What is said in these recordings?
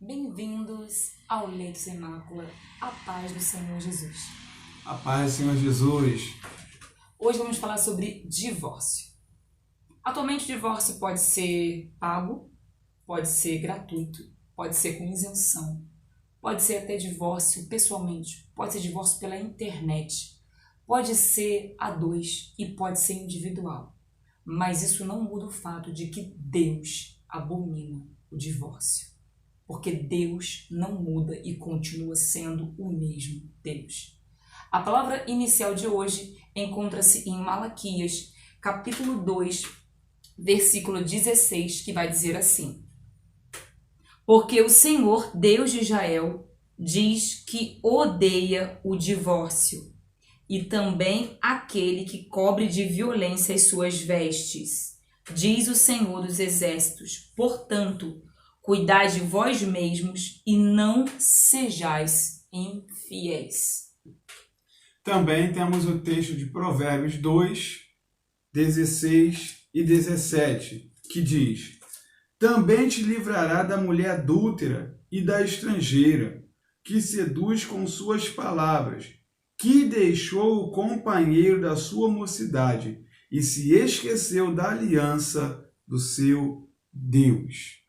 Bem-vindos ao Leito Sem Mácula, a paz do Senhor Jesus. A paz do Senhor Jesus. Hoje vamos falar sobre divórcio. Atualmente o divórcio pode ser pago, pode ser gratuito, pode ser com isenção, pode ser até divórcio pessoalmente, pode ser divórcio pela internet, pode ser a dois e pode ser individual. Mas isso não muda o fato de que Deus abomina o divórcio. Porque Deus não muda e continua sendo o mesmo Deus. A palavra inicial de hoje encontra-se em Malaquias, capítulo 2, versículo 16, que vai dizer assim: Porque o Senhor, Deus de Israel, diz que odeia o divórcio, e também aquele que cobre de violência as suas vestes. Diz o Senhor dos Exércitos, portanto, cuidai de vós mesmos e não sejais infiéis. Também temos o texto de Provérbios 2, 16 e 17, que diz: Também te livrará da mulher adúltera e da estrangeira, que seduz com suas palavras, que deixou o companheiro da sua mocidade e se esqueceu da aliança do seu Deus.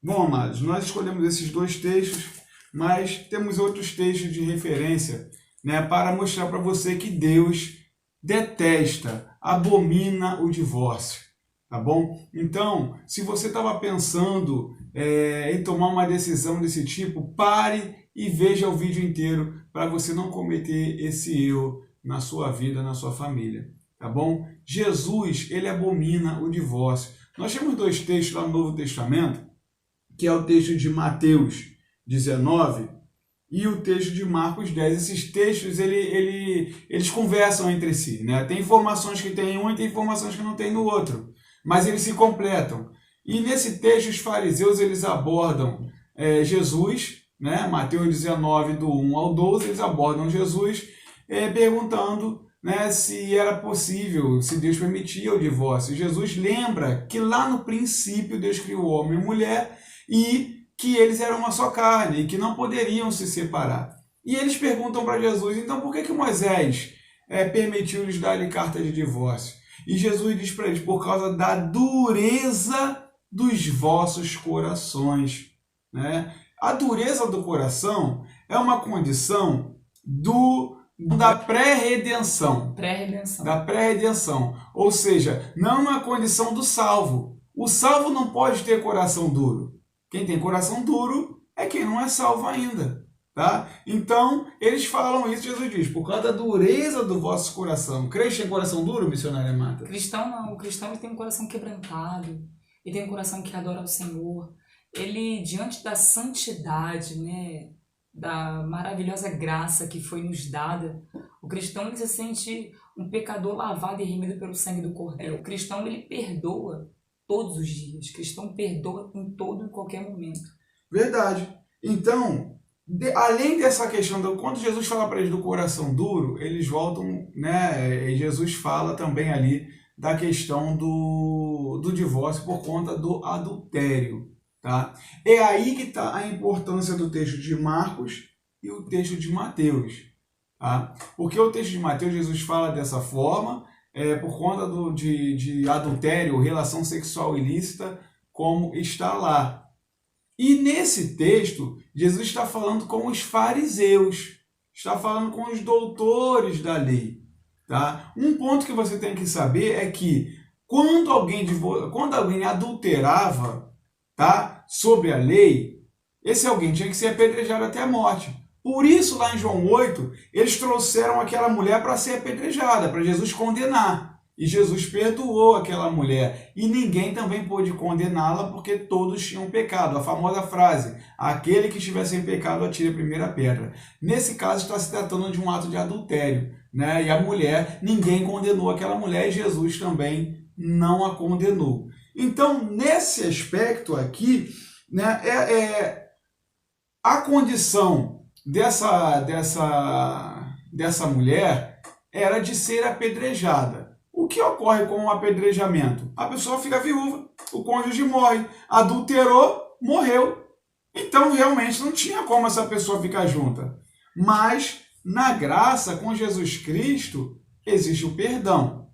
Bom, amados, nós escolhemos esses dois textos, mas temos outros textos de referência, para mostrar para você que Deus detesta, abomina o divórcio, tá bom? Então, se você estava pensando em tomar uma decisão desse tipo, pare e veja o vídeo inteiro para você não cometer esse erro na sua vida, na sua família, tá bom? Jesus, ele abomina o divórcio. Nós temos dois textos lá no Novo Testamento, que é o texto de Mateus 19 e o texto de Marcos 10. Esses textos, eles conversam entre si, né? Tem informações que tem em um e tem informações que não tem no outro, mas eles se completam. E nesse texto, os fariseus, eles abordam Jesus, né? Mateus 19, do 1 ao 12, eles abordam Jesus perguntando, né, se era possível, se Deus permitia o divórcio. Jesus lembra que lá no princípio Deus criou o homem e a mulher, e que eles eram uma só carne, e que não poderiam se separar. E eles perguntam para Jesus, então por que Moisés permitiu-lhes dar-lhe carta de divórcio? E Jesus diz para eles, por causa da dureza dos vossos corações. Né? A dureza do coração é uma condição da pré-redenção. Da pré-redenção. Ou seja, não é uma condição do salvo. O salvo não pode ter coração duro. Quem tem coração duro é quem não é salvo ainda, tá? Então, eles falam isso, Jesus diz, por causa da dureza do vosso coração. Crente tem coração duro, missionária Marta? Cristão não, o cristão ele tem um coração quebrantado, ele tem um coração que adora ao Senhor. Ele, diante da santidade, né, da maravilhosa graça que foi nos dada, o cristão ele se sente um pecador lavado e remido pelo sangue do Cordeiro. O cristão ele perdoa todos os dias. O cristão perdoa em todo e qualquer momento. Verdade. Então, além dessa questão, quando Jesus fala para eles do coração duro, eles voltam, né? E Jesus fala também ali da questão do divórcio por conta do adultério. Tá? É aí que está a importância do texto de Marcos e o texto de Mateus. Tá? Porque o texto de Mateus, Jesus fala dessa forma, por conta de adultério, relação sexual ilícita, como está lá. E nesse texto, Jesus está falando com os fariseus, está falando com os doutores da lei. Tá? Um ponto que você tem que saber é que quando alguém adulterava, tá, sobre a lei, esse alguém tinha que ser apedrejado até a morte. Por isso, lá em João 8, eles trouxeram aquela mulher para ser apedrejada, para Jesus condenar. E Jesus perdoou aquela mulher. E ninguém também pôde condená-la porque todos tinham pecado. A famosa frase, aquele que estiver sem pecado atire a primeira pedra. Nesse caso, está se tratando de um ato de adultério. Né? E a mulher, ninguém condenou aquela mulher e Jesus também não a condenou. Então, nesse aspecto aqui, né, a condição dessa mulher era de ser apedrejada. O que ocorre com o apedrejamento? A pessoa fica viúva, o cônjuge morre, adulterou, morreu. Então, realmente, não tinha como essa pessoa ficar junta. Mas, na graça, com Jesus Cristo, existe o perdão,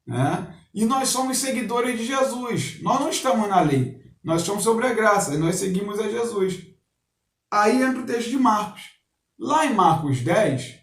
né? E nós somos seguidores de Jesus. Nós não estamos na lei. Nós estamos sobre a graça e nós seguimos a Jesus. Aí entra o texto de Marcos. Lá em Marcos 10,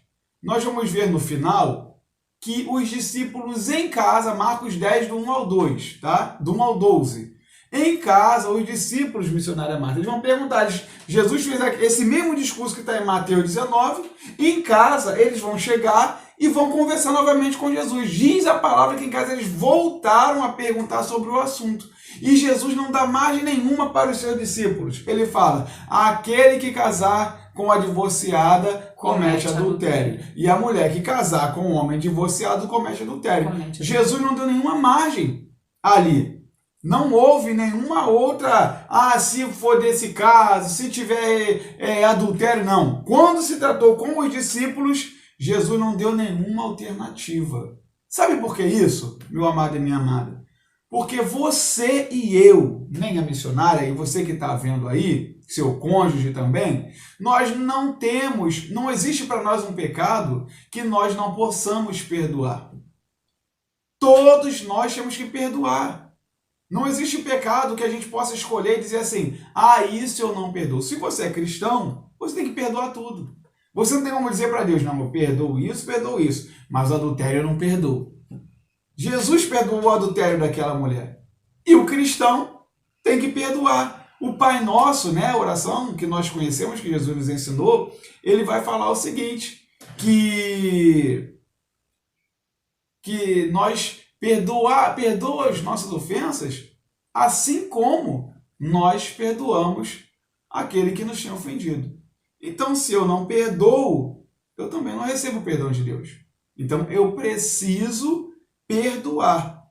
nós vamos ver no final que os discípulos em casa, Marcos 10, do 1 ao 2, tá? Do 1 ao 12. Em casa, os discípulos, missionária Marta, eles vão perguntar, Jesus fez esse mesmo discurso que está em Mateus 19, em casa eles vão chegar e vão conversar novamente com Jesus. Diz a palavra que em casa eles voltaram a perguntar sobre o assunto. E Jesus não dá margem nenhuma para os seus discípulos. Ele fala, aquele que casar com a divorciada comete adultério. E a mulher que casar com o homem divorciado comete adultério. Jesus não deu nenhuma margem ali. Não houve nenhuma outra, se for desse caso, se tiver adultério, não. Quando se tratou com os discípulos, Jesus não deu nenhuma alternativa. Sabe por que isso, meu amado e minha amada? Porque você e eu, nem a missionária, e você que está vendo aí, seu cônjuge também, nós não temos, não existe para nós um pecado que nós não possamos perdoar. Todos nós temos que perdoar. Não existe pecado que a gente possa escolher e dizer assim, isso eu não perdoo. Se você é cristão, você tem que perdoar tudo. Você não tem como dizer para Deus, não, eu perdoo isso, mas o adultério eu não perdoo. Jesus perdoou o adultério daquela mulher. E o cristão tem que perdoar. O Pai Nosso, né, a oração que nós conhecemos, que Jesus nos ensinou, ele vai falar o seguinte, que nós perdoa as nossas ofensas, assim como nós perdoamos aquele que nos tinha ofendido. Então, se eu não perdoo, eu também não recebo o perdão de Deus. Então, eu preciso perdoar,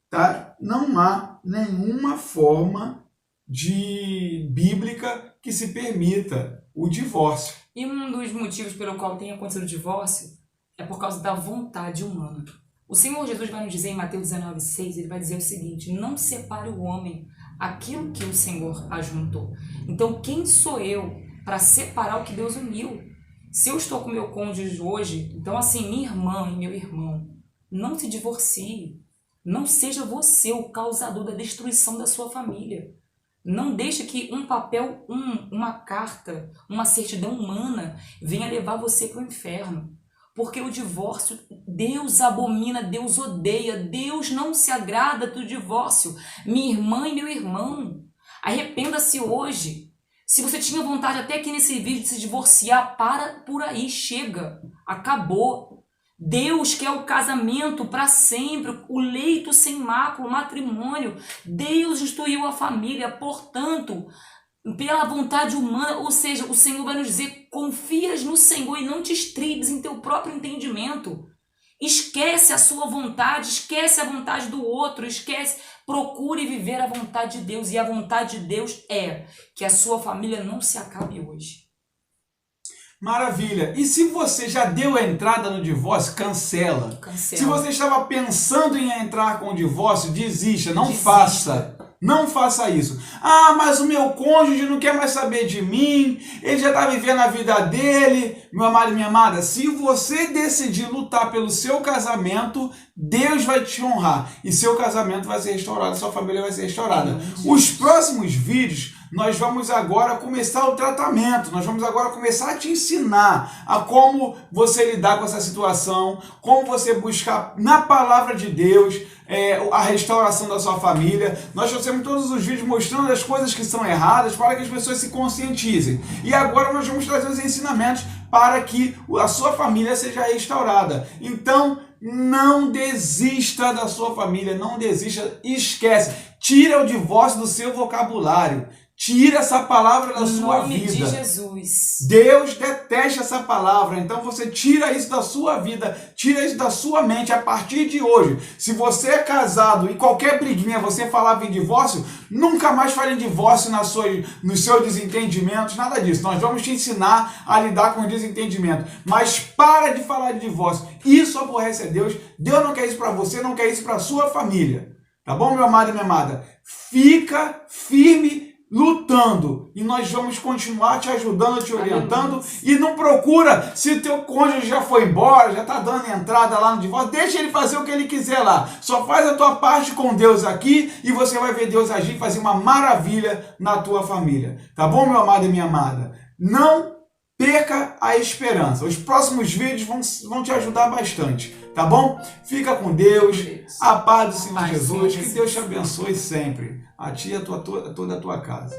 tá? Não há nenhuma forma bíblica que se permita o divórcio. E um dos motivos pelo qual tem acontecido o divórcio é por causa da vontade humana. O Senhor Jesus vai nos dizer em Mateus 19,6, ele vai dizer o seguinte, não separe o homem aquilo que o Senhor ajuntou. Então, quem sou eu para separar o que Deus uniu? Se eu estou com meu cônjuge hoje, então assim, minha irmã e meu irmão, não se divorcie. Não seja você o causador da destruição da sua família. Não deixe que um papel, uma carta, uma certidão humana venha levar você para o inferno. Porque o divórcio, Deus abomina, Deus odeia, Deus não se agrada do divórcio. Minha irmã e meu irmão, arrependa-se hoje. Se você tinha vontade até aqui nesse vídeo de se divorciar, para por aí, chega, acabou. Deus quer o casamento para sempre, o leito sem mácula, o matrimônio. Deus instituiu a família, portanto, pela vontade humana, ou seja, o Senhor vai nos dizer, confias no Senhor e não te estribes em teu próprio entendimento. Esquece a sua vontade, esquece a vontade do outro, esquece, procure viver a vontade de Deus. E a vontade de Deus é que a sua família não se acabe hoje. Maravilha! E se você já deu a entrada no divórcio, cancela. Se você estava pensando em entrar com o divórcio, desista, não faça. Não faça isso. Mas o meu cônjuge não quer mais saber de mim, ele já está vivendo a vida dele. Meu amado e minha amada, se você decidir lutar pelo seu casamento, Deus vai te honrar. E seu casamento vai ser restaurado, sua família vai ser restaurada. Os próximos vídeos, nós vamos agora começar o tratamento, nós vamos agora começar a te ensinar a como você lidar com essa situação, como você buscar na palavra de Deus a restauração da sua família. Nós trouxemos todos os vídeos mostrando as coisas que são erradas para que as pessoas se conscientizem. E agora nós vamos trazer os ensinamentos para que a sua família seja restaurada. Então, não desista da sua família, não desista, esquece. Tira o divórcio do seu vocabulário. Tira essa palavra da sua vida. Em nome de Jesus. Deus detesta essa palavra. Então você tira isso da sua vida, tira isso da sua mente a partir de hoje. Se você é casado e qualquer briguinha você falava em divórcio, nunca mais fale em divórcio nos seus desentendimentos, nada disso. Nós vamos te ensinar a lidar com o desentendimento. Mas para de falar de divórcio. Isso aborrece a Deus. Deus não quer isso para você, não quer isso para sua família. Tá bom, meu amado e minha amada? Fica firme lutando, e nós vamos continuar te ajudando, te orientando. E não procura, se o teu cônjuge já foi embora, já está dando entrada lá no divórcio, deixa ele fazer o que ele quiser lá, só faz a tua parte com Deus aqui, e você vai ver Deus agir e fazer uma maravilha na tua família, tá bom, meu amado e minha amada? Não perca a esperança, os próximos vídeos vão te ajudar bastante, tá bom? Fica com Deus, a paz do Senhor Jesus, que Deus te abençoe sempre, a ti e a toda a tua casa.